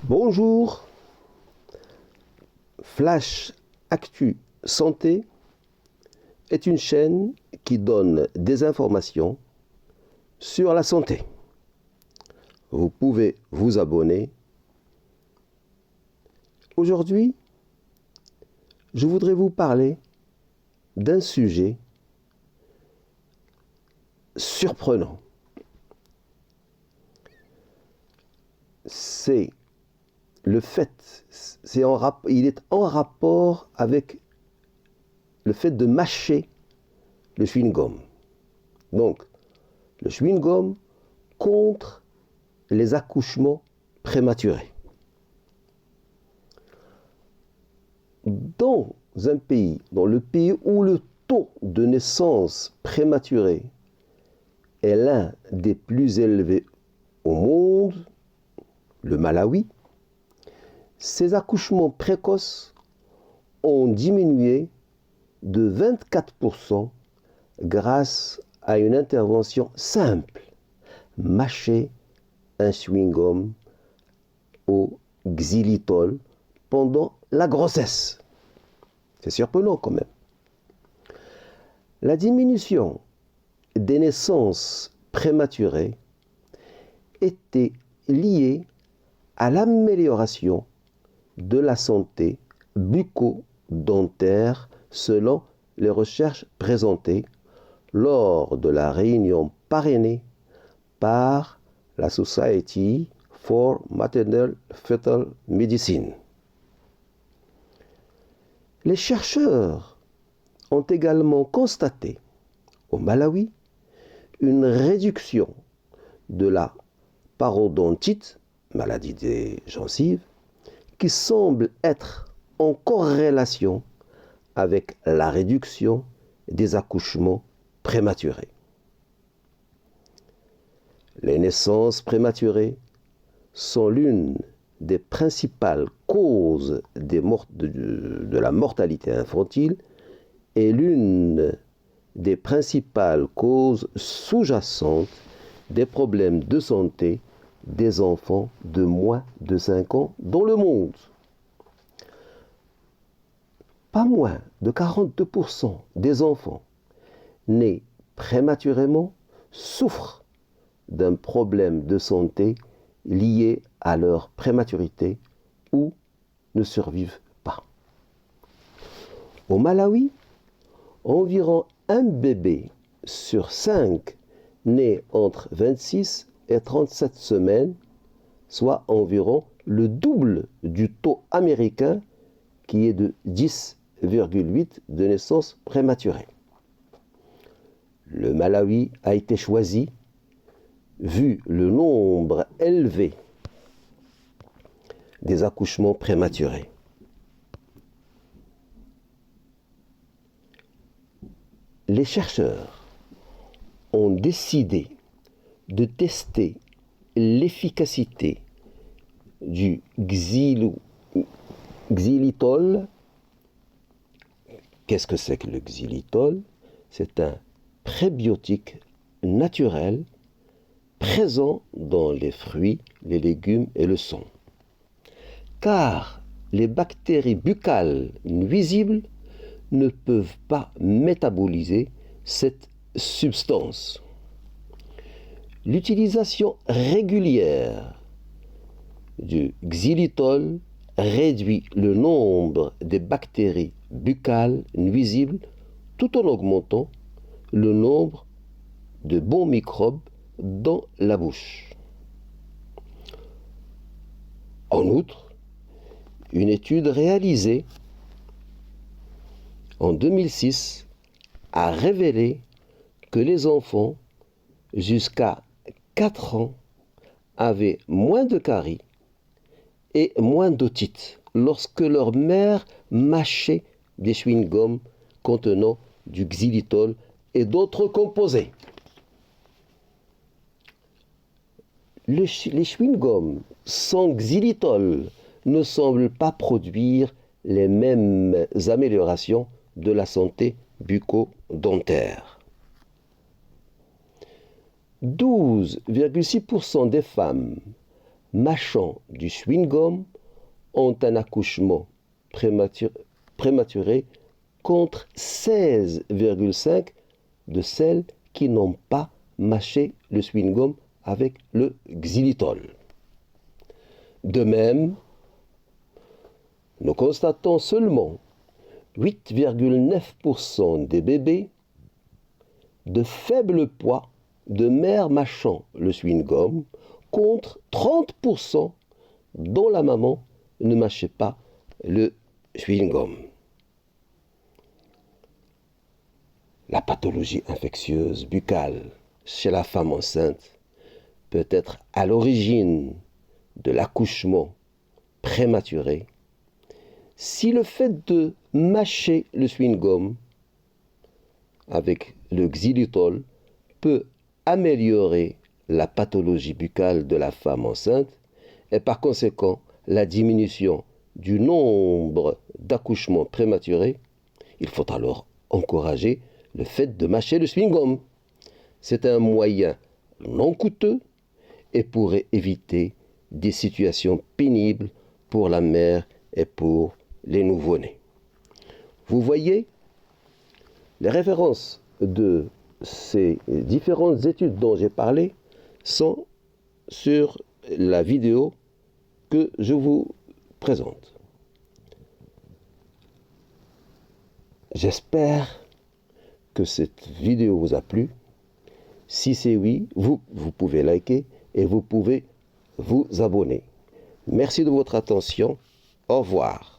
Bonjour, Flash Actu Santé est une chaîne qui donne des informations sur la santé. Vous pouvez vous abonner. Aujourd'hui, je voudrais vous parler d'un sujet surprenant. C'est le fait, il est en rapport avec le fait de mâcher le chewing-gum. Donc, le chewing-gum contre les accouchements prématurés. Dans le pays où le taux de naissance prématurée est l'un des plus élevés au monde, le Malawi, ces accouchements précoces ont diminué de 24% grâce à une intervention simple, mâcher un chewing-gum au xylitol pendant la grossesse. C'est surprenant quand même. La diminution des naissances prématurées était liée à l'amélioration de la santé bucco-dentaire selon les recherches présentées lors de la réunion parrainée par la Society for Maternal Fetal Medicine. Les chercheurs ont également constaté au Malawi une réduction de la parodontite, maladie des gencives, qui semble être en corrélation avec la réduction des accouchements prématurés. Les naissances prématurées sont l'une des principales causes de la mortalité infantile et l'une des principales causes sous-jacentes des problèmes de santé des enfants de moins de 5 ans dans le monde. Pas moins de 42% des enfants nés prématurément souffrent d'un problème de santé lié à leur prématurité ou ne survivent pas. Au Malawi, environ un bébé sur 5 né entre 26 et 37 semaines, soit environ le double du taux américain qui est de 10,8 de naissance prématurée. Le Malawi a été choisi vu le nombre élevé des accouchements prématurés. Les chercheurs ont décidé de tester l'efficacité du xylitol. Qu'est-ce que c'est que le xylitol? C'est un prébiotique naturel présent dans les fruits, les légumes et le sang. Car les bactéries buccales nuisibles ne peuvent pas métaboliser cette substance. L'utilisation régulière du xylitol réduit le nombre des bactéries buccales nuisibles tout en augmentant le nombre de bons microbes dans la bouche. En outre, une étude réalisée en 2006 a révélé que les enfants jusqu'à 4 ans avaient moins de caries et moins d'otite lorsque leur mère mâchait des chewing-gums contenant du xylitol et d'autres composés. Les chewing-gums sans xylitol ne semblent pas produire les mêmes améliorations de la santé bucco-dentaire. 12,6% des femmes mâchant du chewing-gum ont un accouchement prématuré contre 16,5 de celles qui n'ont pas mâché le chewing-gum avec le xylitol. De même, nous constatons seulement 8,9% des bébés de faible poids de mère mâchant le chewing-gum contre 30% dont la maman ne mâchait pas le chewing-gum. La pathologie infectieuse buccale chez la femme enceinte peut être à l'origine de l'accouchement prématuré si le fait de mâcher le chewing-gum avec le xylitol peut améliorer la pathologie buccale de la femme enceinte et par conséquent la diminution du nombre d'accouchements prématurés, il faut alors encourager le fait de mâcher le chewing-gum. C'est un moyen non coûteux et pourrait éviter des situations pénibles pour la mère et pour les nouveau-nés. Vous voyez, les références de ces différentes études dont j'ai parlé sont sur la vidéo que je vous présente. J'espère que cette vidéo vous a plu. Si c'est oui, vous pouvez liker et vous pouvez vous abonner. Merci de votre attention. Au revoir.